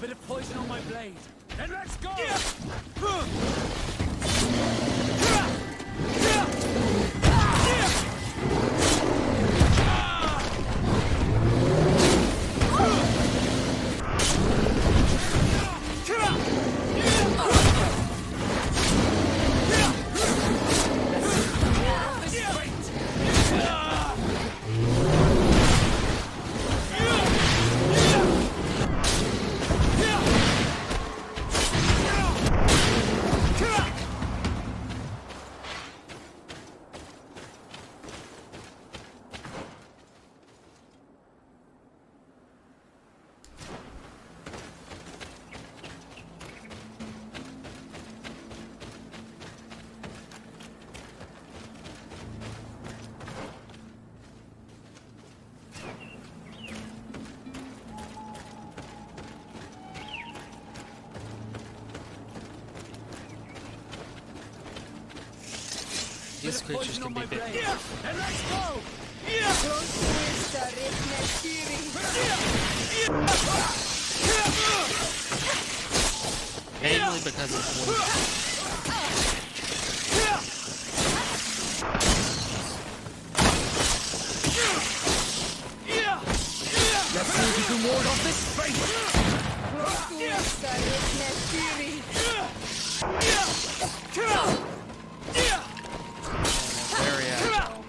bit of poison on my blade. Then let's go! These creatures can be big. And let's go! Mainly because of wounds. Let's see if you can ward off this fate! Very agile.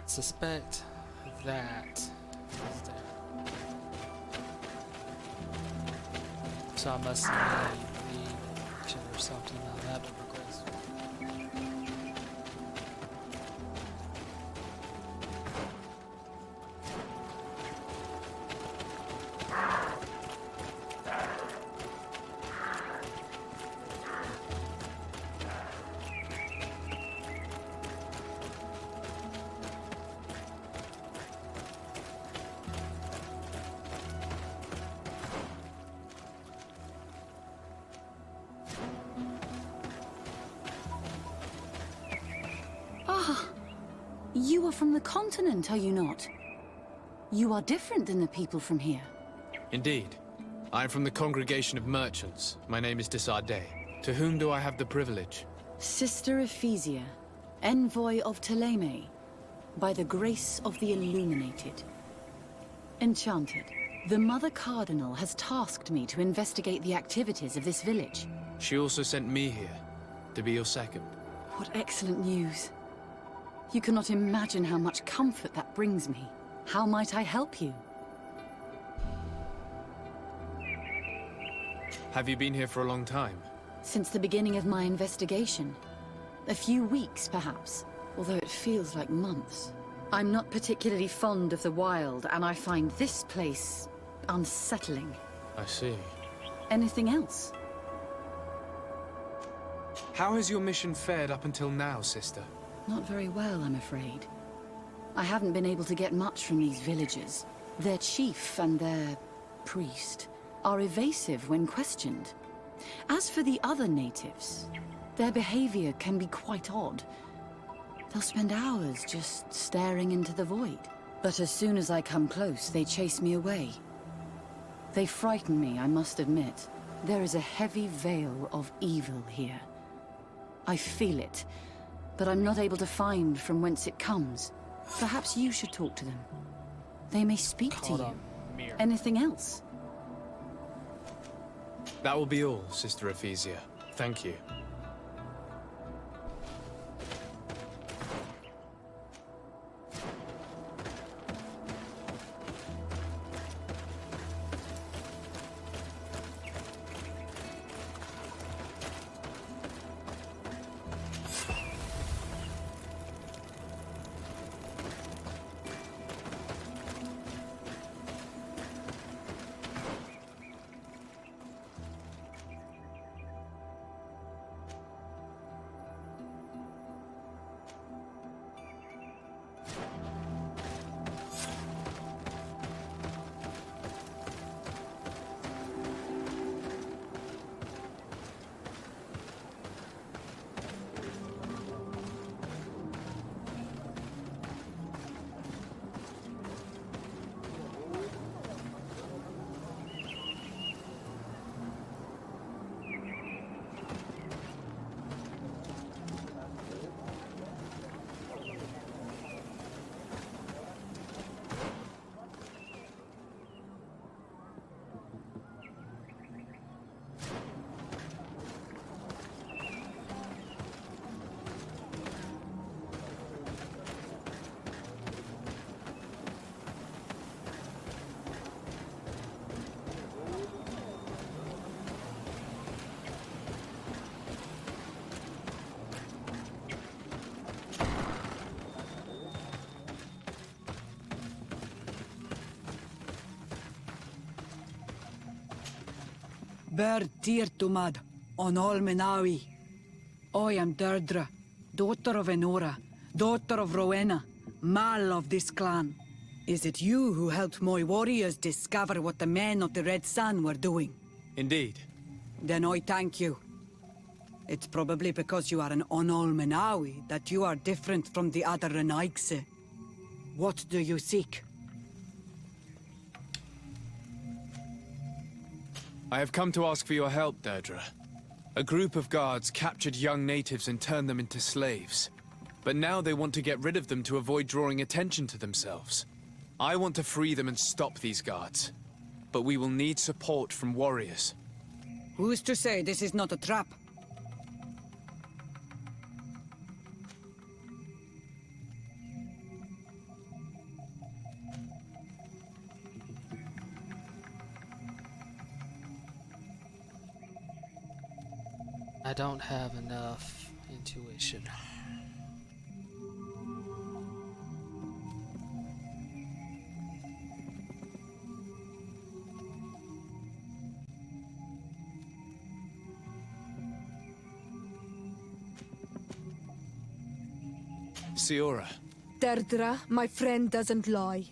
Suspect that is there. So I must read or something on that request. You are from the continent, are you not? You are different than the people from here. Indeed. I am from the congregation of merchants. My name is Desardet. To whom do I have the privilege? Sister Ephesia, envoy of Ptolemy, by the grace of the Illuminated. Enchanted, the Mother Cardinal has tasked me to investigate the activities of this village. She also sent me here, to be your second. What excellent news. You cannot imagine how much comfort that brings me. How might I help you? Have you been here for a long time? Since the beginning of my investigation. A few weeks, perhaps, although it feels like months. I'm not particularly fond of the wild, and I find this place unsettling. I see. Anything else? How has your mission fared up until now, sister? Not very well, I'm afraid. I haven't been able to get much from these villagers. Their chief and their priest are evasive when questioned. As for the other natives, their behavior can be quite odd. They'll spend hours just staring into the void. But as soon as I come close, they chase me away. They frighten me, I must admit. There is a heavy veil of evil here. I feel it, but I'm not able to find from whence it comes. Perhaps you should talk to them. They may speak to Called you. a mirror. Anything else? That will be all, Sister Ephesia. Thank you. Ber Tirtumad, on all Menawi. I am Deirdre, daughter of Enora, daughter of Rowena, Mal of this clan. Is it you who helped my warriors discover what the men of the Red Sun were doing? Indeed. Then I thank you. It's probably because you are an Onol Menawi that you are different from the other Renaigse. What do you seek? I have come to ask for your help, Deirdre. A group of guards captured young natives and turned them into slaves. But now they want to get rid of them to avoid drawing attention to themselves. I want to free them and stop these guards. But we will need support from warriors. Who's to say this is not a trap? I don't have enough intuition. Siora, Deirdre, my friend doesn't lie.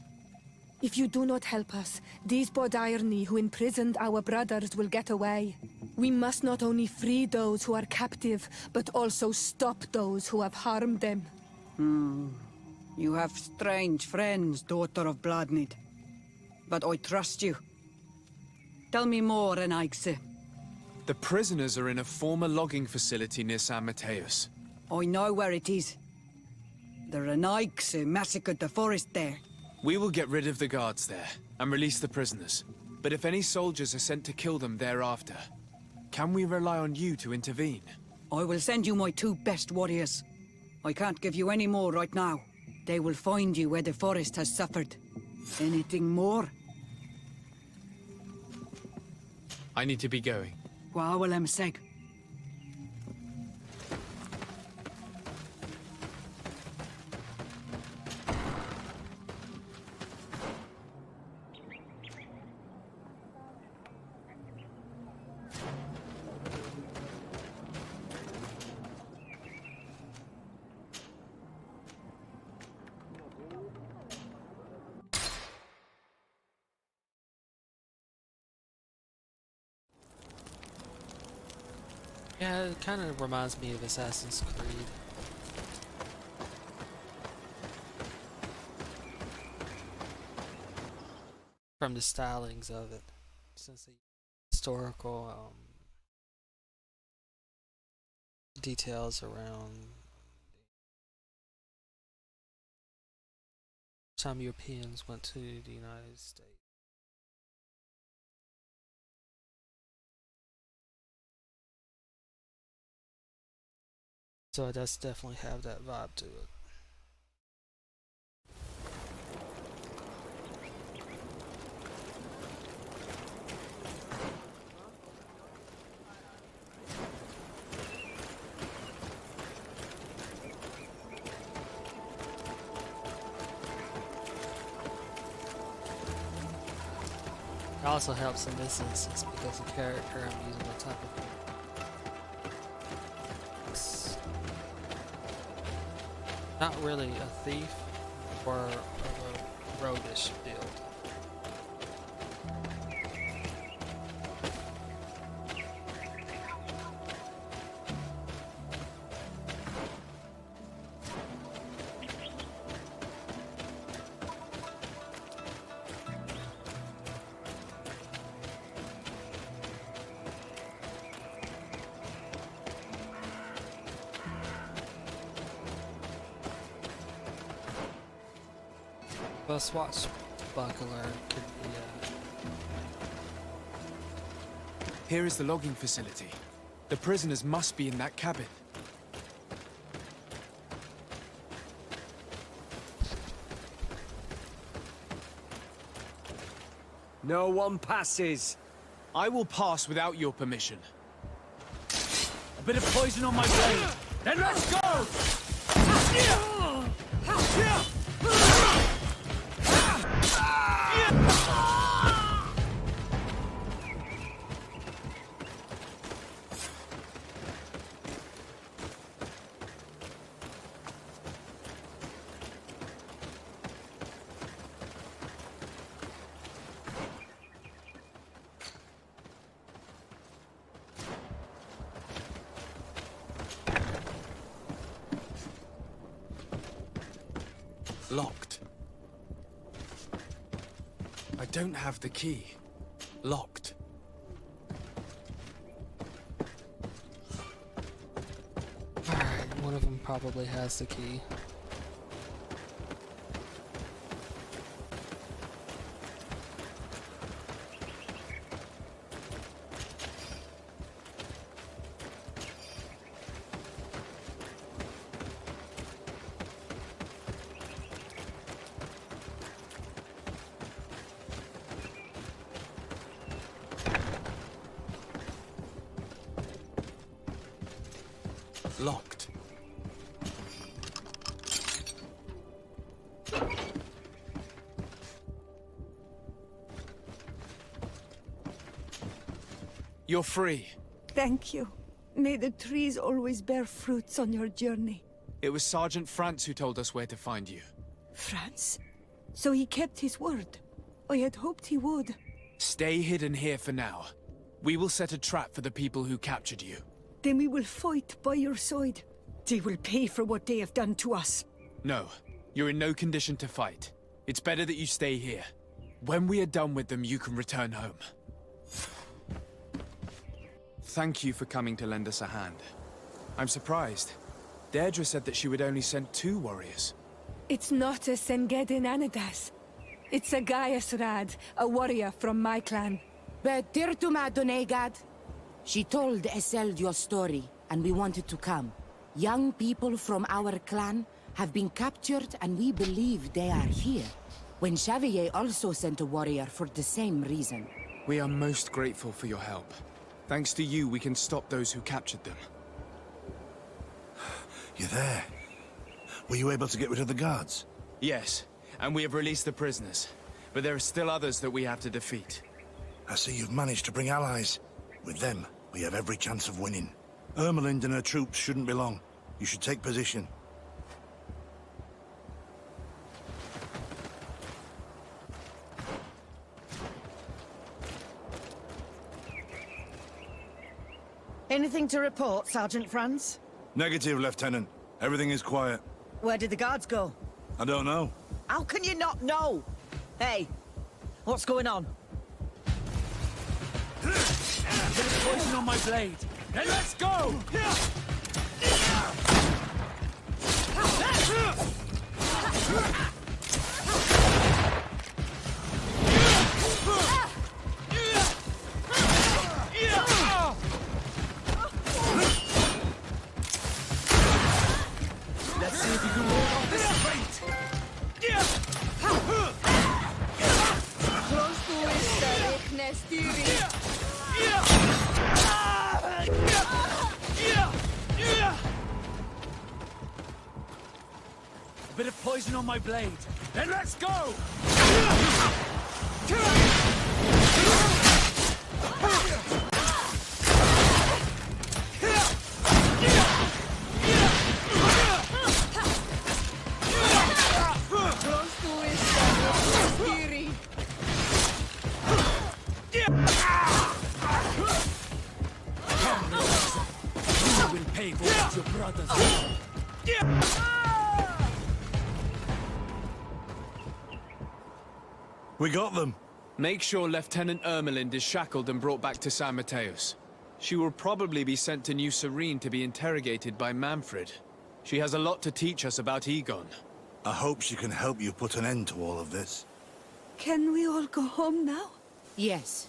If you do not help us, these Bodairni who imprisoned our brothers will get away. We must not only free those who are captive, but also stop those who have harmed them. You have strange friends, daughter of Bloodnid. But I trust you. Tell me more, Renaigse. the prisoners are in a former logging facility near San Mateus. I know where it is. The Renaigse massacred the forest there. We will get rid of the guards there and release the prisoners. But if any soldiers are sent to kill them thereafter, can we rely on you to intervene? I will send you my 2 best warriors. I can't give you any more right now. They will find you where the forest has suffered. Anything more? I need to be going. Wawalem seg. Yeah, it kind of reminds me of Assassin's Creed. From the stylings of it, since the historical details around some Europeans went to the United States. So it does definitely have that vibe to it. It also helps in this instance because the character I'm using the type of not really a thief or a roguish build. A swashbuckler could be Here is the logging facility. The prisoners must be in that cabin. No one passes. I will pass without your permission. A bit of poison on my blade. Then let's go! Locked. I don't have the key. Locked. alright, one of them probably has the key. Locked. You're free. Thank you. May the trees always bear fruits on your journey. It was Sergeant France who told us where to find you. France? So he kept his word. I had hoped he would. Stay hidden here for now. We will set a trap for the people who captured you. Then we will fight by your side. They will pay for what they have done to us. No, you're in no condition to fight. It's better that you stay here. When we are done with them, you can return home. Thank you for coming to lend us a hand. I'm surprised. Deirdre said that she would only send 2 warriors. It's not a Sengedin Anadas. It's a Gaius Rad, a warrior from my clan. Betirtuma Donegad. She told Eseld your story. and we wanted to come. Young people from our clan have been captured, and we believe they are here. When Xavier also sent a warrior for the same reason. We are most grateful for your help. Thanks to you, we can stop those who captured them. You're there. Were you able to get rid of the guards? Yes, and we have released the prisoners. But there are still others that we have to defeat. I see you've managed to bring allies. With them, we have every chance of winning. Ermelind and her troops shouldn't be long. You should take position. Anything to report, Sergeant Franz? Negative, Lieutenant. Everything is quiet. Where did the guards go? I don't know. How can you not know? Hey, what's going on? There's poison on my blade. Then let's go! Let's see if you can ward off this fate! A bit of poison on my blade. Then let's go! You will pay for what your brothers did. We got them. Make sure Lieutenant Ermelind is shackled and brought back to San Mateus. She will probably be sent to New Serene to be interrogated by Manfred. She has a lot to teach us about Egon. I hope she can help you put an end to all of this. Can we all go home now? Yes,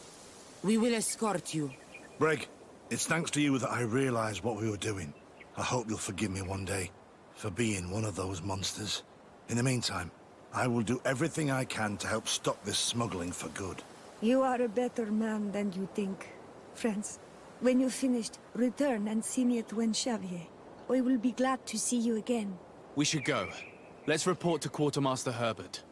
we will escort you. Breg, it's thanks to you that I realized what we were doing. I hope you'll forgive me one day for being one of those monsters. In the meantime, I will do everything I can to help stop this smuggling for good. You are a better man than you think. Friends, when you're finished, return and see me at Xavier. I will be glad to see you again. We should go. Let's report to Quartermaster Herbert.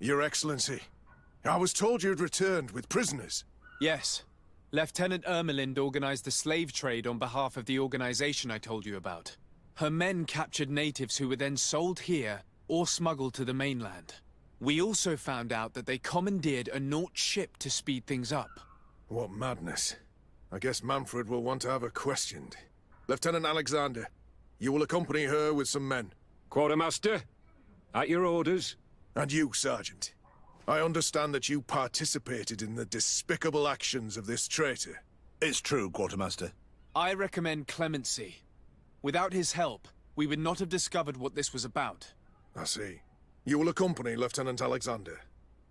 Your Excellency, I was told you'd returned with prisoners. Yes. Lieutenant Ermelind organized the slave trade on behalf of the organization I told you about. Her men captured natives who were then sold here or smuggled to the mainland. We also found out that they commandeered a Naut ship to speed things up. What madness. I guess Manfred will want to have her questioned. Lieutenant Alexander, you will accompany her with some men. Quartermaster, at your orders. And you, Sergeant. I understand that you participated in the despicable actions of this traitor. It's true, Quartermaster. I recommend clemency. Without his help, we would not have discovered what this was about. I see. You will accompany Lieutenant Alexander.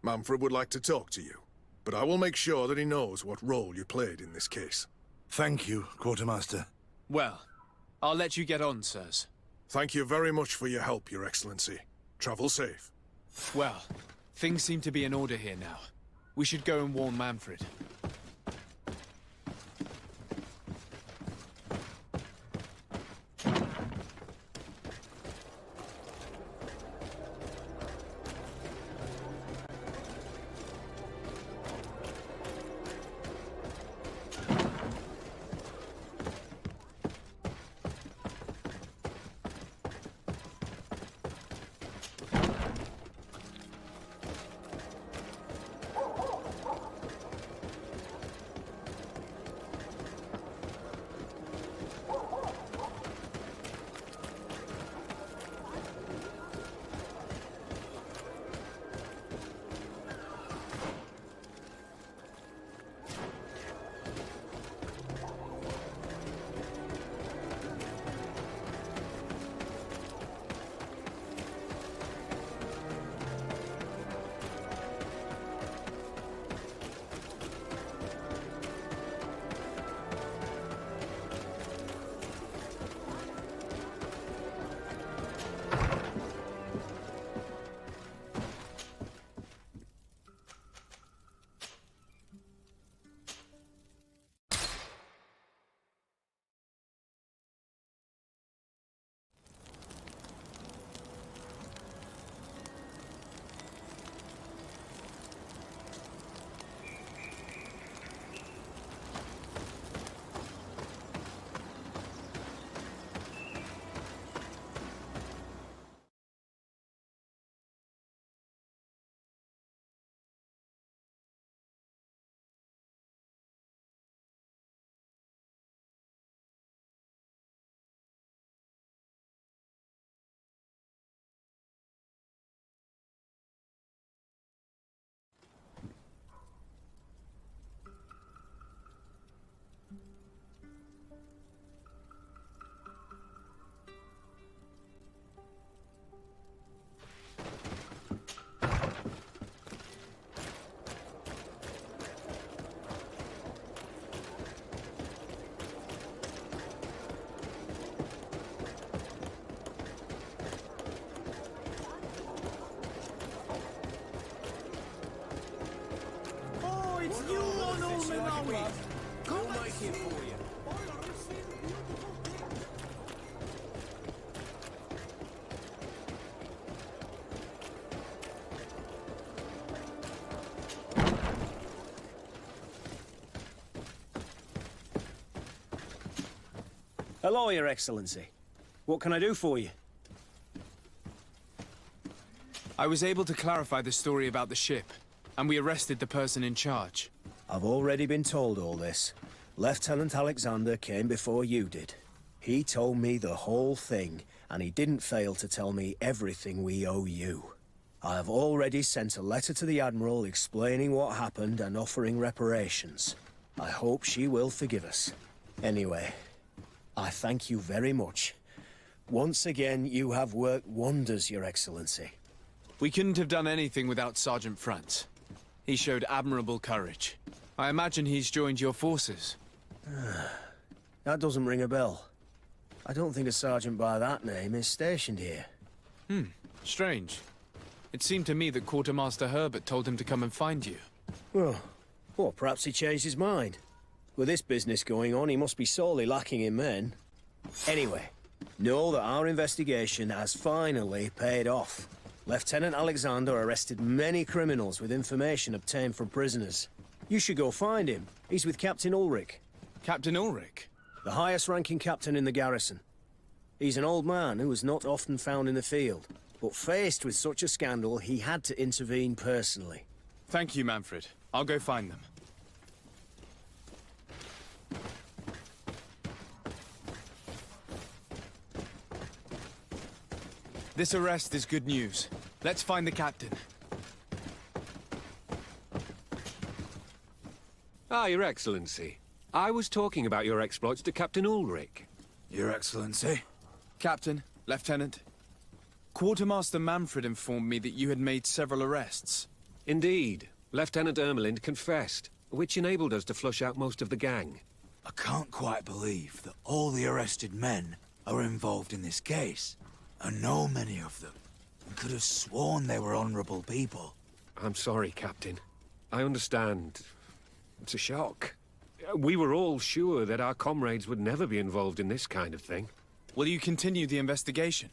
Manfred would like to talk to you, but I will make sure that he knows what role you played in this case. Thank you, Quartermaster. Well, I'll let you get on, sirs. Thank you very much for your help, Your Excellency. Travel safe. Well, things seem to be in order here now. We should go and warn Manfred. Hello, Your Excellency. What can I do for you? I was able to clarify the story about the ship, and we arrested the person in charge. I've already been told all this. Lieutenant Alexander came before you did. He told me the whole thing, and he didn't fail to tell me everything we owe you. I have already sent a letter to the Admiral explaining what happened and offering reparations. I hope she will forgive us. Anyway, I thank you very much. Once again, you have worked wonders, Your Excellency. We couldn't have done anything without Sergeant Frantz. He showed admirable courage. I imagine he's joined your forces. That doesn't ring a bell. I don't think a sergeant by that name is stationed here. Strange. It seemed to me that Quartermaster Herbert told him to come and find you. Well, perhaps he changed his mind. With this business going on, he must be sorely lacking in men. Anyway, know that our investigation has finally paid off. Lieutenant Alexander arrested many criminals with information obtained from prisoners. You should go find him. He's with Captain Ulrich. Captain Ulrich? The highest-ranking captain in the garrison. He's an old man who was not often found in the field, but faced with such a scandal, he had to intervene personally. Thank you, Manfred. I'll go find them. This arrest is good news. Let's find the captain. Ah, Your Excellency. I was talking about your exploits to Captain Ulrich. Your Excellency. Captain, Lieutenant. Quartermaster Manfred informed me that you had made several arrests. Indeed. Lieutenant Ermelind confessed, which enabled us to flush out most of the gang. I can't quite believe that all the arrested men are involved in this case. I know many of them, and could have sworn they were honorable people. I'm sorry, Captain. I understand. It's a shock. We were all sure that our comrades would never be involved in this kind of thing. Will you continue the investigation?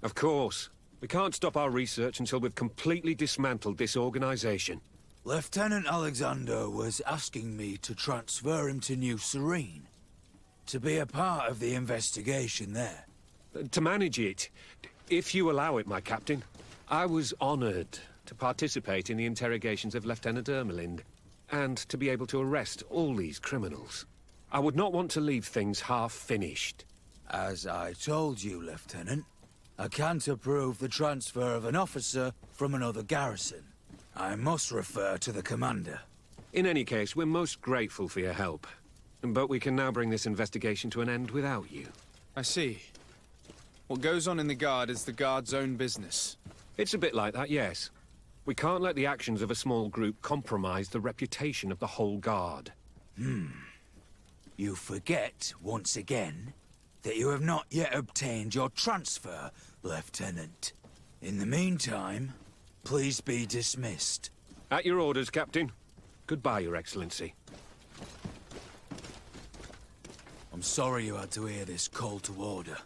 Of course. We can't stop our research until we've completely dismantled this organization. Lieutenant Alexander was asking me to transfer him to New Serene, to be a part of the investigation there. To manage it, if you allow it, my captain. I was honored to participate in the interrogations of Lieutenant Ermelind, and to be able to arrest all these criminals. I would not want to leave things half-finished. As I told you, Lieutenant, I can't approve the transfer of an officer from another garrison. I must refer to the commander. In any case, we're most grateful for your help. But we can now bring this investigation to an end without you. I see. What goes on in the Guard is the Guard's own business. It's a bit like that, yes. We can't let the actions of a small group compromise the reputation of the whole Guard. You forget, once again, that you have not yet obtained your transfer, Lieutenant. In the meantime, please be dismissed. At your orders, Captain. Goodbye, Your Excellency. I'm sorry you had to hear this call to order.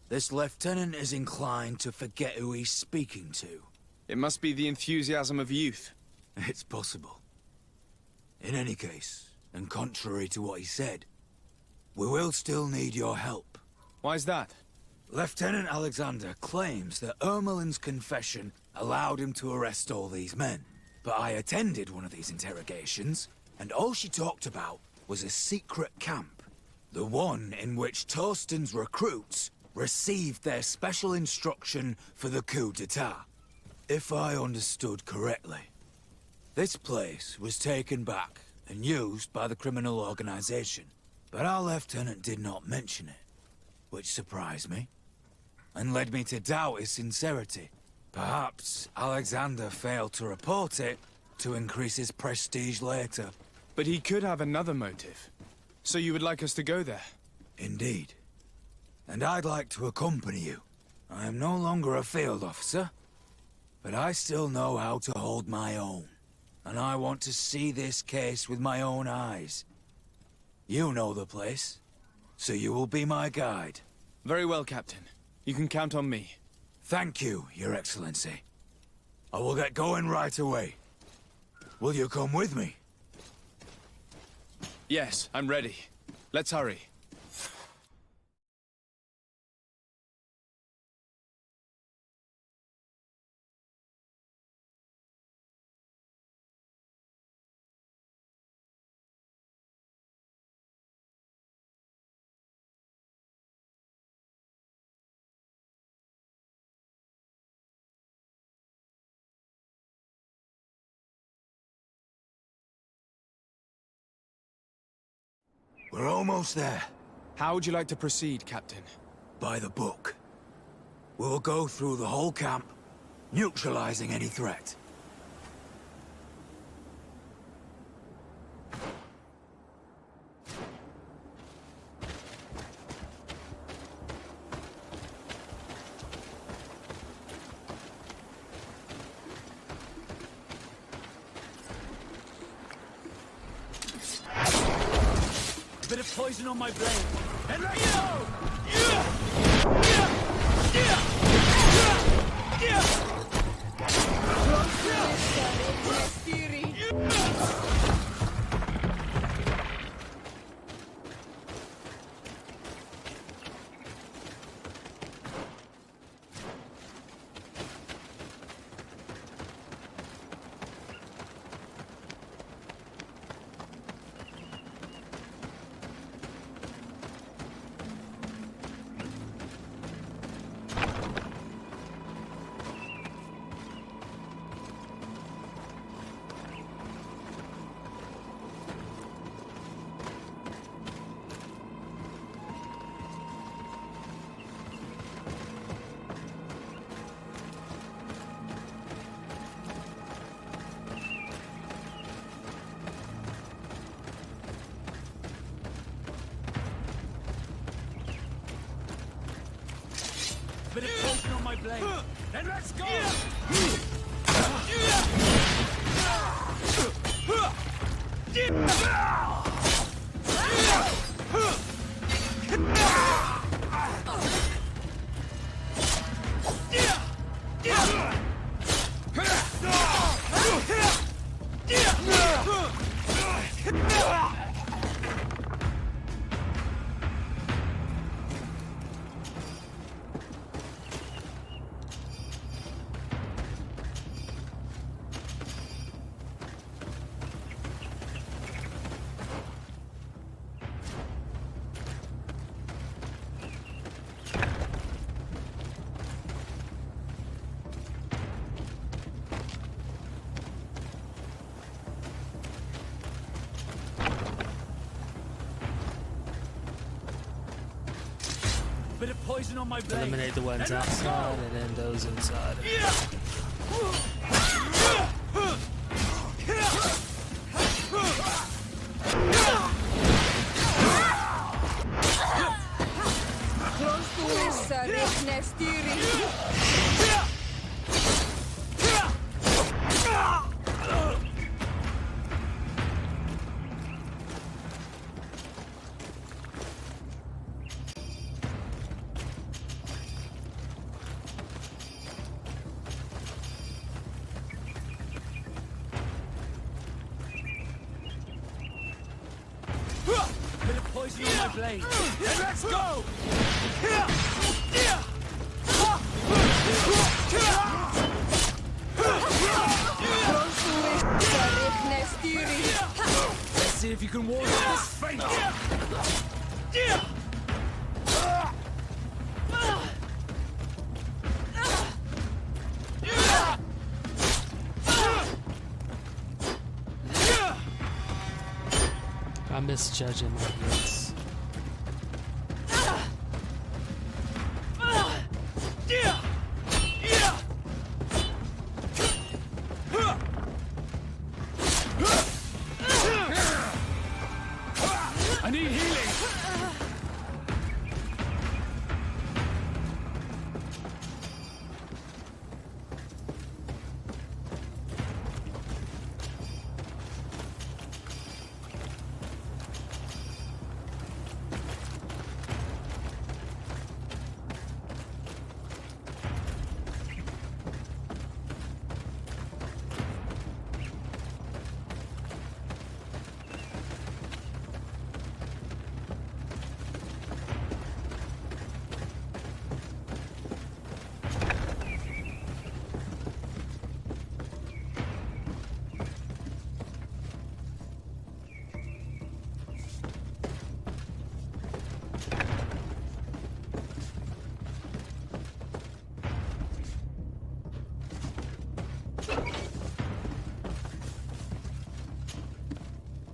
This lieutenant is inclined to forget who he's speaking to. It must be the enthusiasm of youth. It's possible. In any case, and contrary to what he said, we will still need your help. Why's that? Lieutenant Alexander claims that Ermelin's confession allowed him to arrest all these men. But I attended one of these interrogations, and all she talked about was a secret camp. The one in which Torsten's recruits received their special instruction for the coup d'etat. If I understood correctly, this place was taken back and used by the criminal organization. But our lieutenant did not mention it, which surprised me, and led me to doubt his sincerity. Perhaps Alexander failed to report it to increase his prestige later. But he could have another motive. So you would like us to go there? Indeed. And I'd like to accompany you. I am no longer a field officer, but I still know how to hold my own. And I want to see this case with my own eyes. You know the place, so you will be my guide. Very well, Captain. You can count on me. Thank you, Your Excellency. I will get going right away. Will you come with me? Yes, I'm ready. Let's hurry. We're almost there. How would you like to proceed, Captain? By the book. We'll go through the whole camp, neutralizing any threat. A bit of poison on my blade. And let go! blade. Then let's go! Bit of poison on my blade. Eliminate the ones outside and then those inside. Bit of poison on my blade. Then let's go! Let's see if you can ward off this fate. I'm misjudging my hits. I need healing.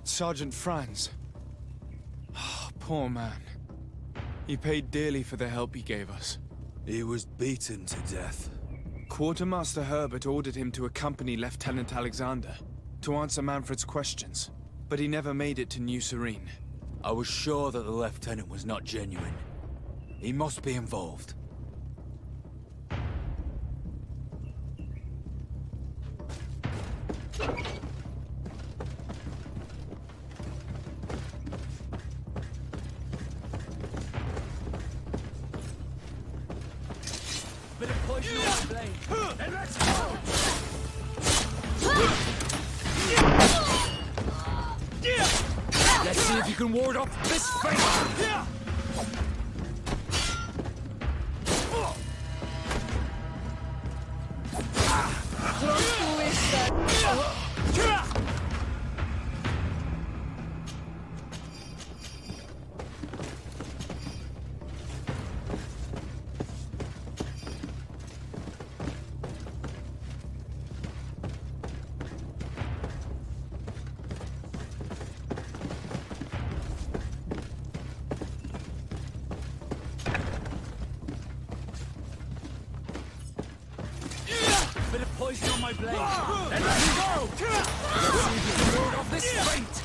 Sergeant Franz. Poor man. He paid dearly for the help he gave us. He was beaten to death. Quartermaster Herbert ordered him to accompany Lieutenant Alexander to answer Manfred's questions, but he never made it to New Serene. I was sure that the lieutenant was not genuine. He must be involved. Bit of poison on my blade. Then let's go! Let's see if you can ward off this fate! Bit of poison on my blade. Then let's go! Let's see if you can ward off this fate!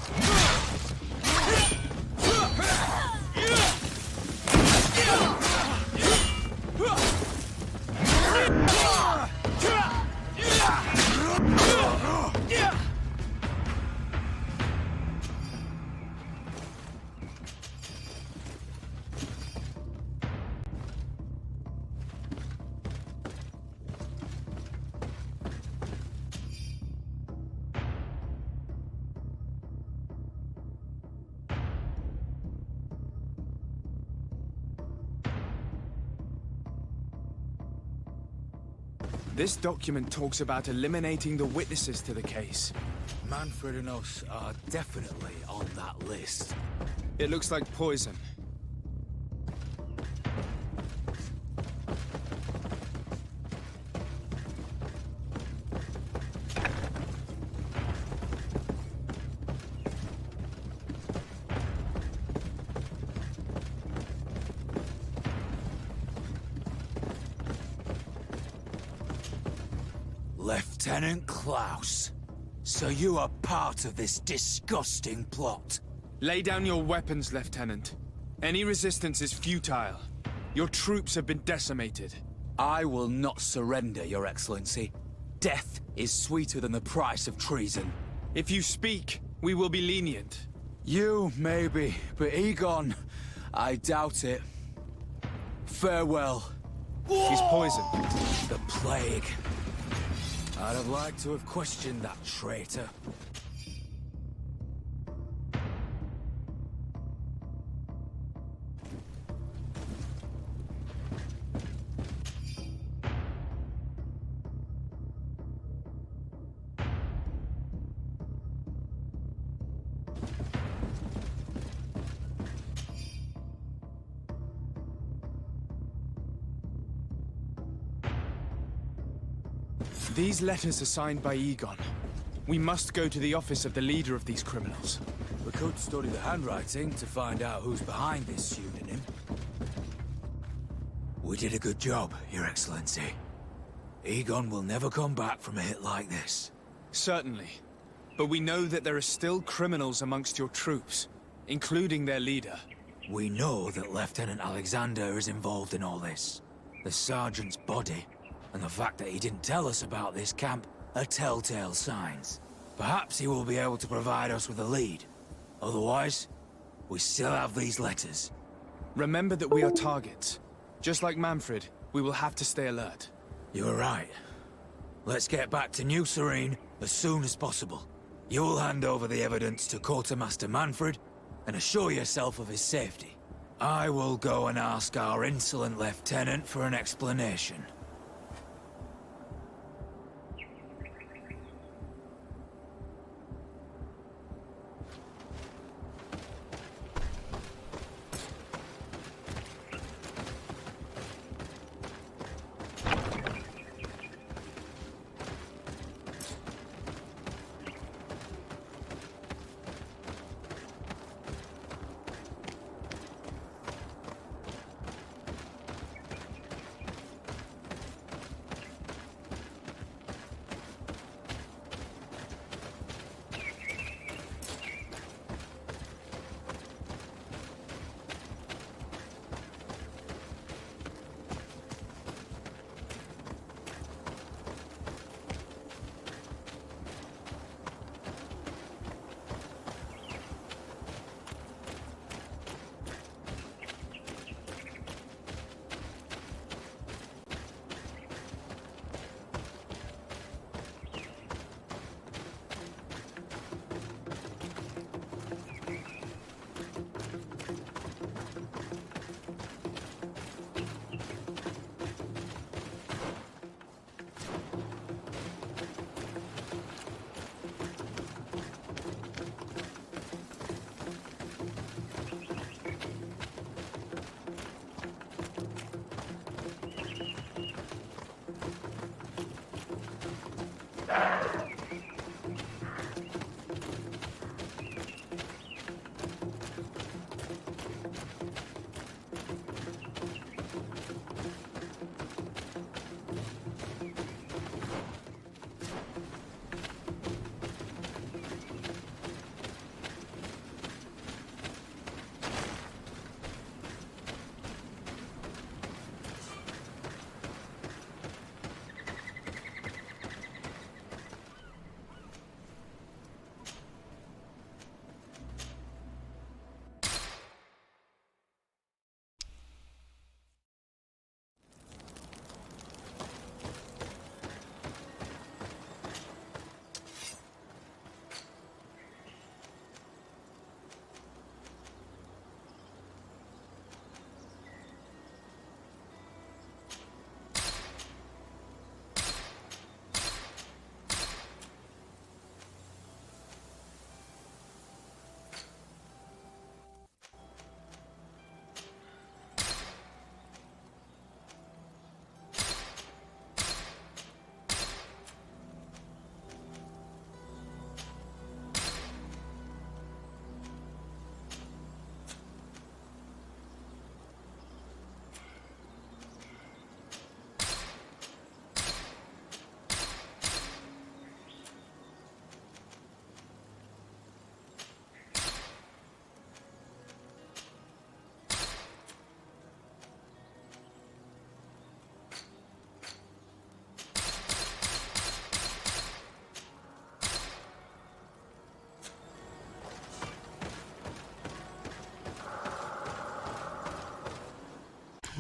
This document talks about eliminating the witnesses to the case. Manfred and us are definitely on that list. It looks like poison. Lieutenant Klaus, so you are part of this disgusting plot. Lay down your weapons, Lieutenant. Any resistance is futile. Your troops have been decimated. I will not surrender, Your Excellency. Death is sweeter than the price of treason. If you speak, we will be lenient. You, maybe, but Egon, I doubt it. Farewell. He's poisoned. The plague. I'd have liked to have questioned that traitor. These letters are signed by Egon. We must go to the office of the leader of these criminals. We could study the handwriting to find out who's behind this pseudonym. We did a good job, Your Excellency. Egon will never come back from a hit like this. Certainly. But we know that there are still criminals amongst your troops, including their leader. We know that Lieutenant Alexander is involved in all this. The sergeant's body, and the fact that he didn't tell us about this camp, are telltale signs. Perhaps he will be able to provide us with a lead. Otherwise, we still have these letters. Remember that we are targets. Just like Manfred, we will have to stay alert. You're right. Let's get back to New Serene as soon as possible. You'll hand over the evidence to Quartermaster Manfred and assure yourself of his safety. I will go and ask our insolent lieutenant for an explanation.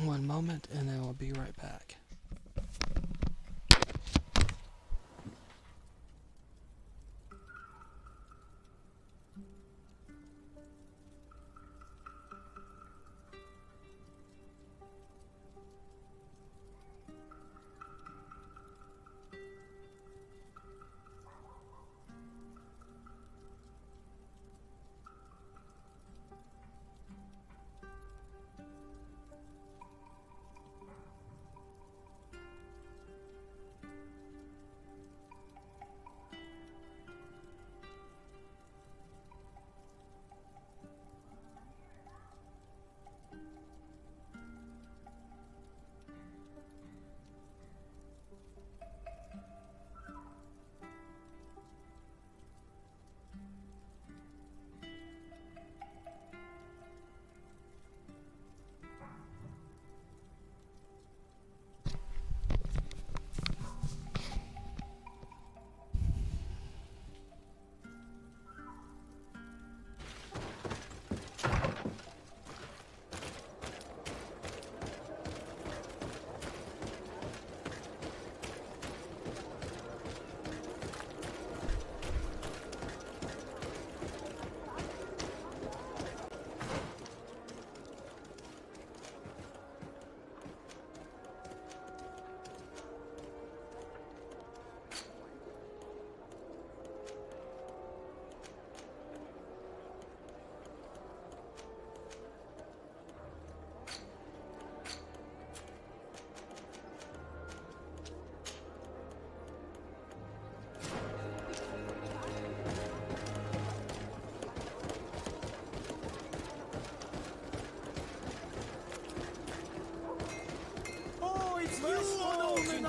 One moment, and then we'll be right back.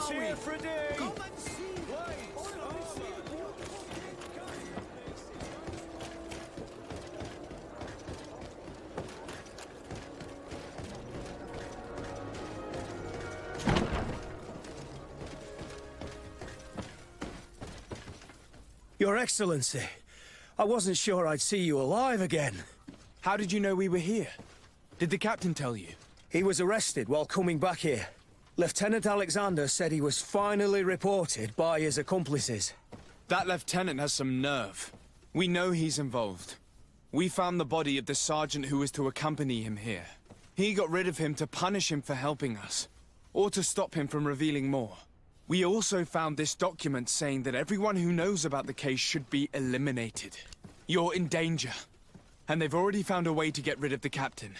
Here for a day. Come and see. Your Excellency, I wasn't sure I'd see you alive again. How did you know we were here? Did the captain tell you? He was arrested while coming back here. Lieutenant Alexander said he was finally reported by his accomplices. That lieutenant has some nerve. We know he's involved. We found the body of the sergeant who was to accompany him here. He got rid of him to punish him for helping us, or to stop him from revealing more. We also found this document saying that everyone who knows about the case should be eliminated. You're in danger, and they've already found a way to get rid of the captain.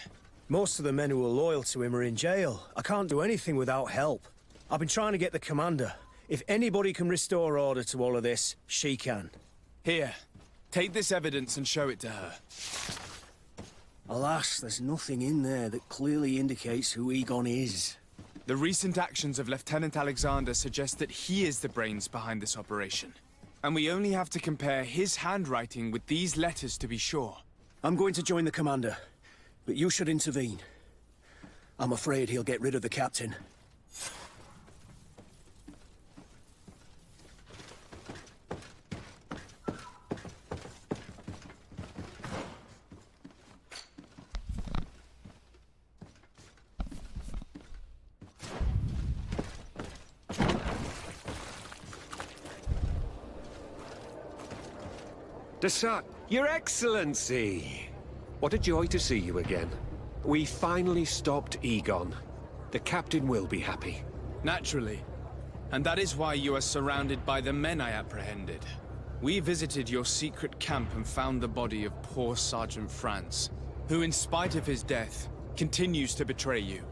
Most of the men who are loyal to him are in jail. I can't do anything without help. I've been trying to get the commander. If anybody can restore order to all of this, she can. Here, take this evidence and show it to her. Alas, there's nothing in there that clearly indicates who Egon is. The recent actions of Lieutenant Alexander suggest that he is the brains behind this operation. And we only have to compare his handwriting with these letters to be sure. I'm going to join the commander, but you should intervene. I'm afraid he'll get rid of the captain. Your Excellency! What a joy to see you again. We finally stopped Egon. The captain will be happy. Naturally. And that is why you are surrounded by the men I apprehended. We visited your secret camp and found the body of poor Sergeant Franz, who in spite of his death, continues to betray you.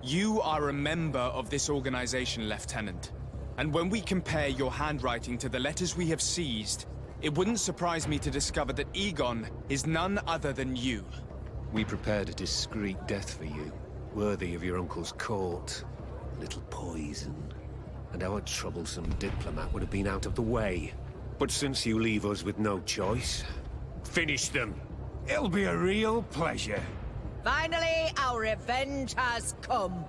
You are a member of this organization, Lieutenant. And when we compare your handwriting to the letters we have seized, it wouldn't surprise me to discover that Egon is none other than you. We prepared a discreet death for you, worthy of your uncle's court. A little poison, and our troublesome diplomat would have been out of the way. But since you leave us with no choice, finish them. It'll be a real pleasure. Finally, our revenge has come.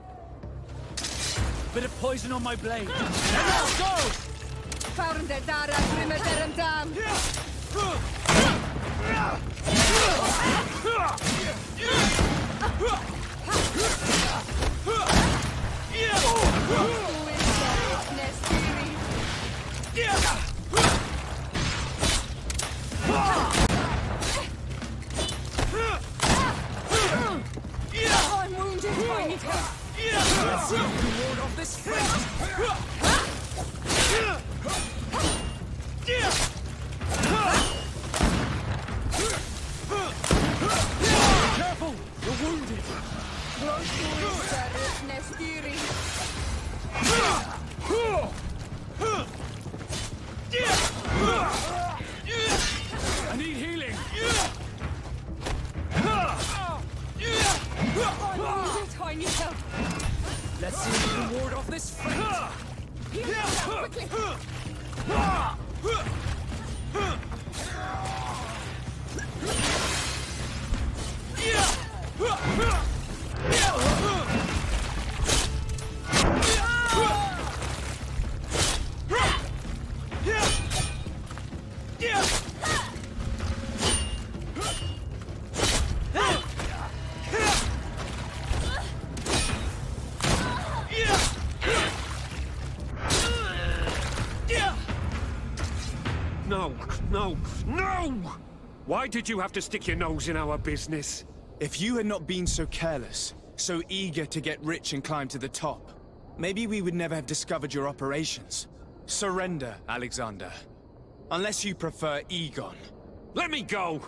Bit of poison on my blade. Now go! Found the Dara Grimmederum Dam. I'm wounded. I need help. Let's see if you ward off this fight. Careful! You're wounded! I need healing! I'm wounded. I need help. Let's see if you can ward off this fight. Heal yourself quickly. No, no, no! Why did you have to stick your nose in our business? If you had not been so careless, so eager to get rich and climb to the top, maybe we would never have discovered your operations. Surrender, Alexander. Unless you prefer Egon. Let me go!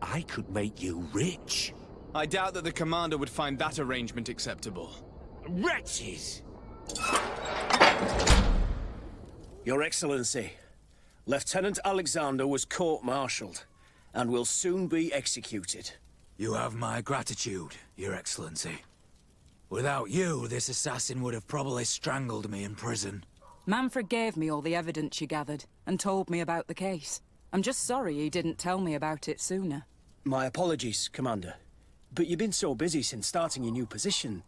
I could make you rich. I doubt that the commander would find that arrangement acceptable. Wretches! Your Excellency, Lieutenant Alexander was court-martialed and will soon be executed. You have my gratitude, Your Excellency. Without you, this assassin would have probably strangled me in prison. Manfred gave me all the evidence you gathered and told me about the case. I'm just sorry he didn't tell me about it sooner. My apologies, Commander. But you've been so busy since starting your new position.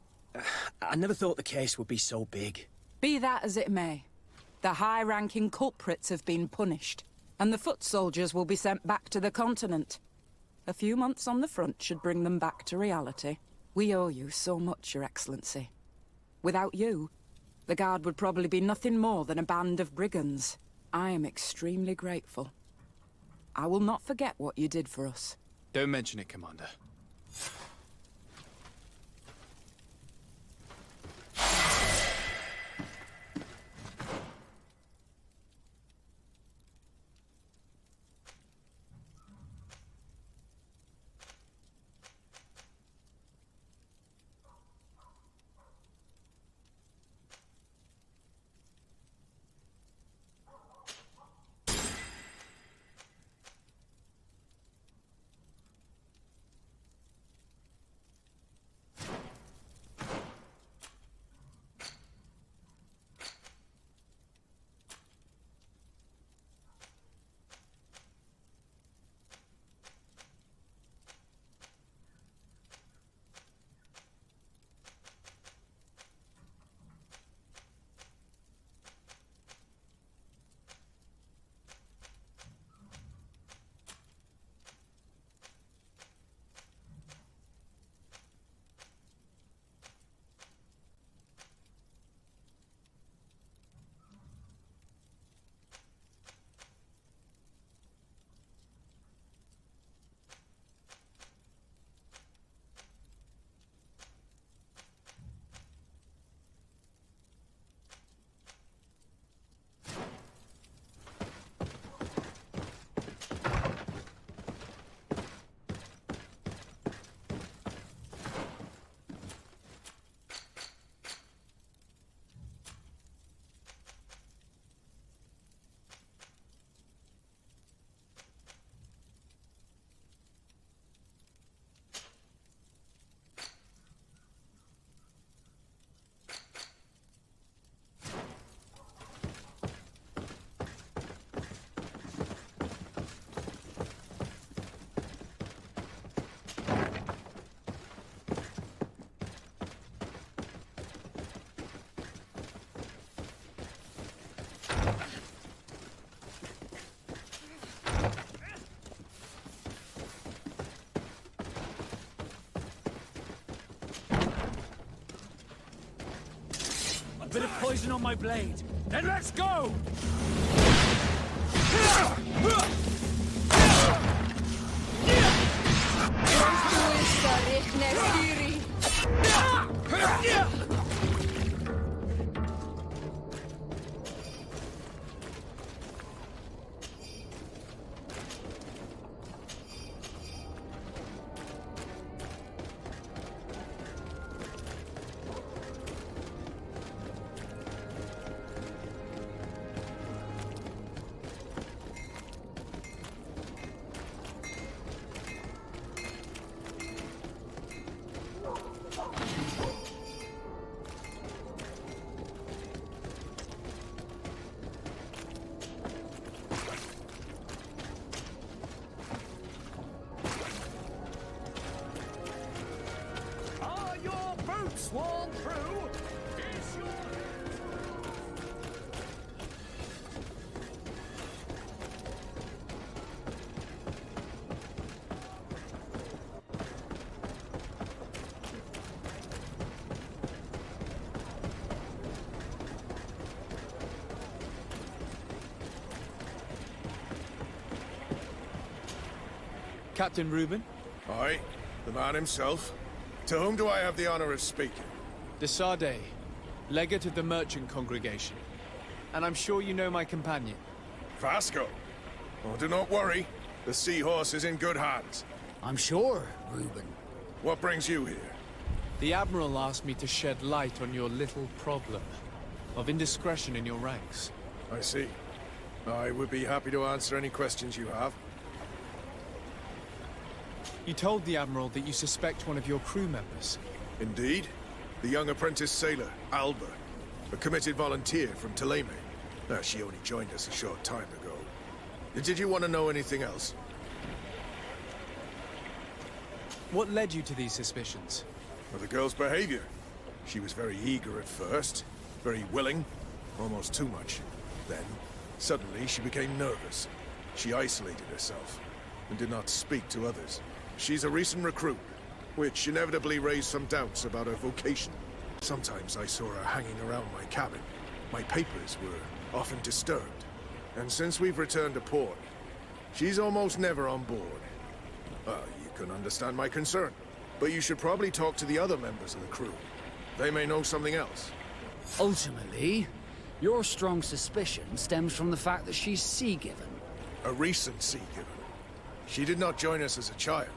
I never thought the case would be so big. Be that as it may, the high-ranking culprits have been punished, and the foot soldiers will be sent back to the continent. A few months on the front should bring them back to reality. We owe you so much, Your Excellency. Without you, the Guard would probably be nothing more than a band of brigands. I am extremely grateful. I will not forget what you did for us. Don't mention it, Commander. poison on my blade. Then let's go! Are your boots worn through? Is your... Captain Reuben? Aye, the man himself. To whom do I have the honor of speaking? De Sardet, legate of the merchant congregation. And I'm sure you know my companion. Vasco. Oh, do not worry. The seahorse is in good hands. I'm sure, Reuben. What brings you here? The Admiral asked me to shed light on your little problem of indiscretion in your ranks. I see. I would be happy to answer any questions you have. You told the Admiral that you suspect one of your crew members. Indeed. The young apprentice sailor, Alba. A committed volunteer from Thélème. She only joined us a short time ago. Did you want to know anything else? What led you to these suspicions? Well, the girl's behavior. She was very eager at first. Very willing. Almost too much. Then, suddenly, she became nervous. She isolated herself and did not speak to others. She's a recent recruit, which inevitably raised some doubts about her vocation. Sometimes I saw her hanging around my cabin. My papers were often disturbed. And since we've returned to port, she's almost never on board. You can understand my concern, but you should probably talk to the other members of the crew. They may know something else. Ultimately, your strong suspicion stems from the fact that she's sea-given. A recent sea-given. She did not join us as a child,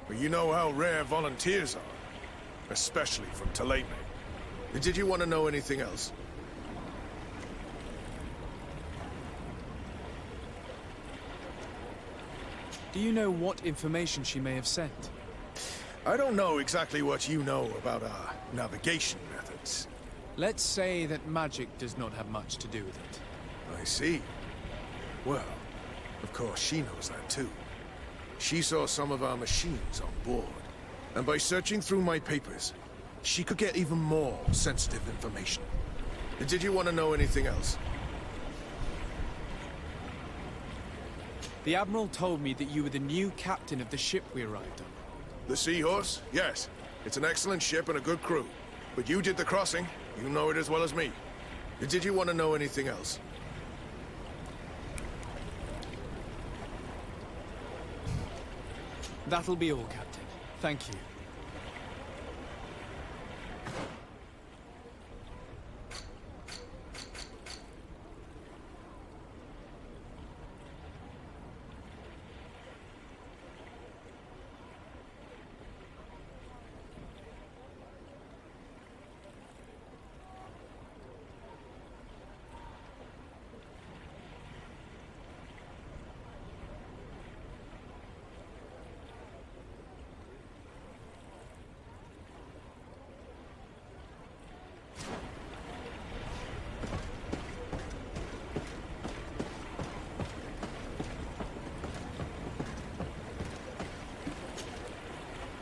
but you know how rare volunteers are, especially from Thélème. Did you want to know anything else? Do you know what information she may have sent? I don't know exactly what you know about our navigation methods. Let's say that magic does not have much to do with it. I see. Well, of course she knows that too. She saw some of our machines on board. And by searching through my papers, she could get even more sensitive information. Did you want to know anything else? The Admiral told me that you were the new captain of the ship we arrived on. The Seahorse? Yes. It's an excellent ship and a good crew. But you did the crossing. You know it as well as me. Did you want to know anything else? That'll be all, Captain. Thank you.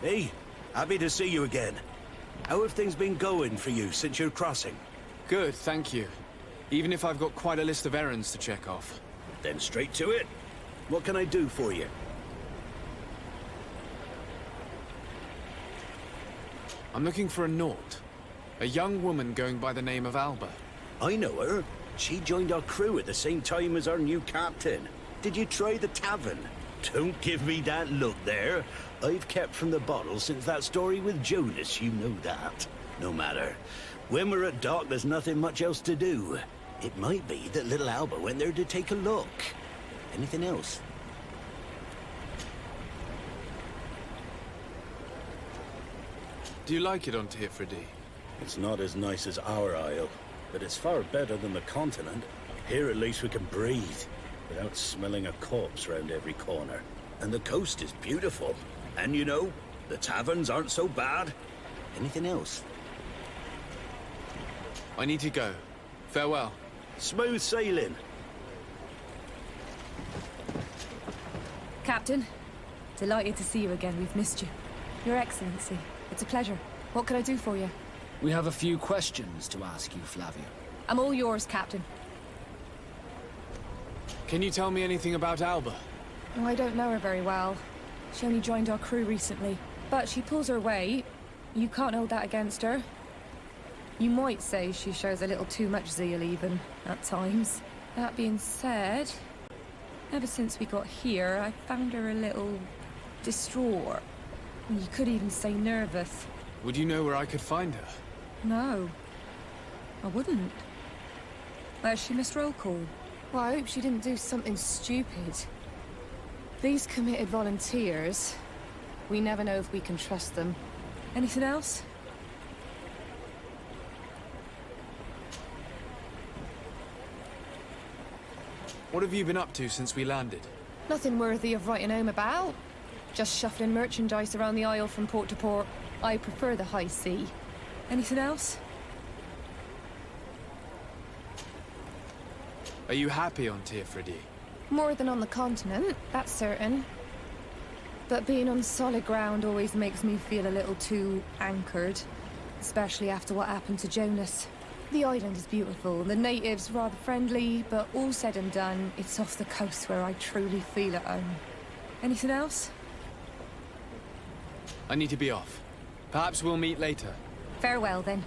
Hey, happy to see you again. How have things been going for you since your crossing? Good, thank you. Even if I've got quite a list of errands to check off. Then straight to it. What can I do for you? I'm looking for a Naut. A young woman going by the name of Alba. I know her. She joined our crew at the same time as our new captain. Did you try the tavern? Don't give me that look there. I've kept from the bottle since that story with Jonas, you know that. No matter. When we're at dock, there's nothing much else to do. It might be that little Alba went there to take a look. Anything else? Do you like it on Tifredi? It's not as nice as our isle, but it's far better than the continent. Here at least we can breathe, without smelling a corpse round every corner. And the coast is beautiful. And you know, the taverns aren't so bad. Anything else? I need to go. Farewell. Smooth sailing. Captain, delighted to see you again. We've missed you. Your Excellency, it's a pleasure. What can I do for you? We have a few questions to ask you, Flavia. I'm all yours, Captain. Can you tell me anything about Alba? Oh, I don't know her very well. She only joined our crew recently. But she pulls her weight. You can't hold that against her. You might say she shows a little too much zeal even, at times. That being said, ever since we got here, I found her a little distraught. You could even say nervous. Would you know where I could find her? No, I wouldn't. She missed roll call. Well, I hope she didn't do something stupid. These committed volunteers, we never know if we can trust them. Anything else? What have you been up to since we landed? Nothing worthy of writing home about. Just shuffling merchandise around the Isle from port to port. I prefer the high sea. Anything else? Are you happy on Tifredi? More than on the continent, that's certain. But being on solid ground always makes me feel a little too anchored. Especially after what happened to Jonas. The island is beautiful, the natives rather friendly, but all said and done, it's off the coast where I truly feel at home. Anything else? I need to be off. Perhaps we'll meet later. Farewell, then.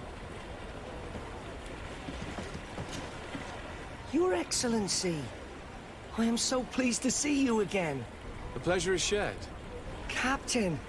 Your Excellency, I am so pleased to see you again. The pleasure is shared. Captain,